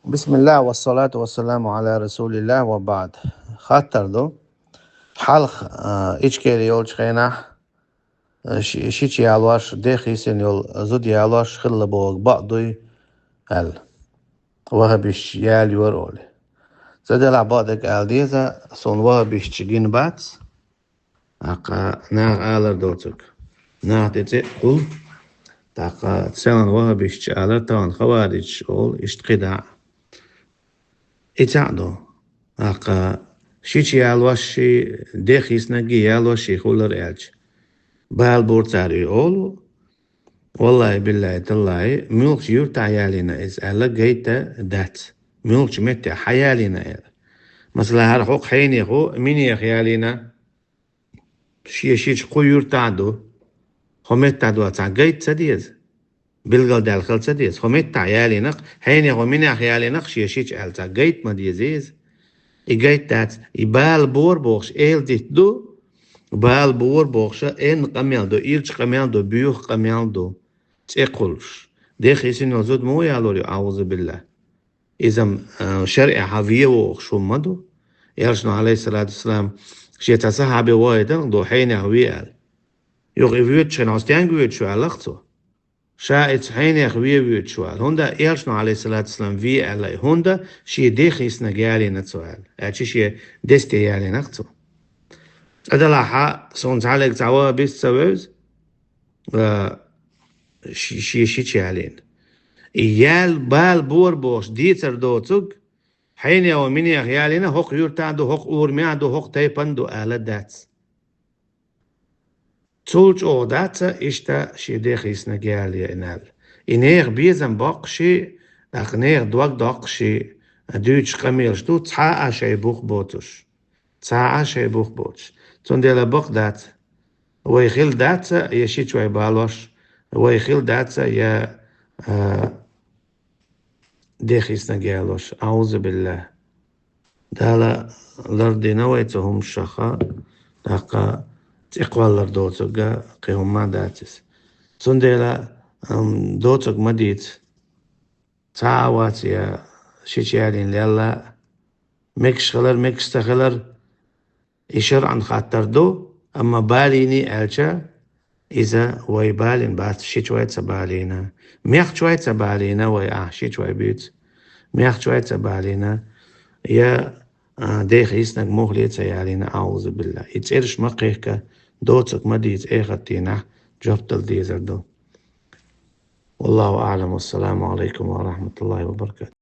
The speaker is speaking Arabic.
بسم الله والصلاة والسلام على رسول الله وبعد. خاطر حلق إيشكيل يول شخينح شيش يالواش ديخيسين يول زود يالواش خل بوغ بعضي هل وهبش يال يورولي زاد العبادك الديزا صون وهبش تشجين بات أقا ناغ آلر دوتك ناغ تيتي قل تاقا تسالن وهبش تشالر تاون خوارج أول اشتقدع إتعدو أقا شيش يالواشي ديخيس نجي يالواشي خولر إلج بالبورتاري أولو والله بالله تالله ملكش يرتع يالينا إز ألا جيتا دات ملكش متى حيالينا إل مثلا هرحوق حيني خو مني خيالينا شيش قو يرتعدو خمت تعدو أتع جيت سديز بالقل دال خل سديز خمت تعيالينا حيني خو مني خيالينا شيش ألتع جيت ما ديزيز إجايت تات إبال بور بوخش إيل دو بال بور بوخش إن قميل دو إيرش قميل دو بيوخ قميل دو تقولش ديخيسين يزود مو يالوري أعوذ بالله إذا شرع حفيه وخش مدو يرشنا عليه الصلاة والسلام شيء تصحابي وايدن دو حين يهويال يغيبيوت شن عستيان قويت شو علاقته شايت حين يخوي شوال هوندا إيرشنا عليه الصلاة والسلام في عليه هوندا شيء ديخيس نجالي نتسوال شيء دستي يالي نقطه أدلها صنع عليك تعوا بيستوز شيء يالين إيال بال بور بوش ديتر دوتوج حين يومين يالينا هق يرتادو هق أور ميادو هق تيبندو آلة داتس تولج أو داتا إشتا شي ديخيس نجالي إنال إنير بيزن باقشي أغنير دوك داقشي دوتش قميرش دو تحاقا شي بوخ بوتش تحاقا شي بوخ بوتش تنديلا بوخ دات ويخيل داتا يشي شوي بالوش ويخيل داتا يا ديخيس نجالوش أعوذ بالله دالا لردي نويتهم الشخا داقا تقوال لردوتوغا قيهم ما داتس تنديلا دوتوغ مديت تعاوات يا شيشيالين ليلا ميكش خلر ميكش تخلر إشار عن خاطر دو أما باليني ألشا إذا وي بالين بات شوية سبالينا ميخ شوية سبالينا وي شوية بيت ميخ شوية سبالينا يا ديخ إسنك مغليت سيالينا أعوذ بالله إتسيرش مقيهك دوتك مديت إيغتينا جبتل ديزر دو والله أعلم والسلام عليكم ورحمة الله وبركاته.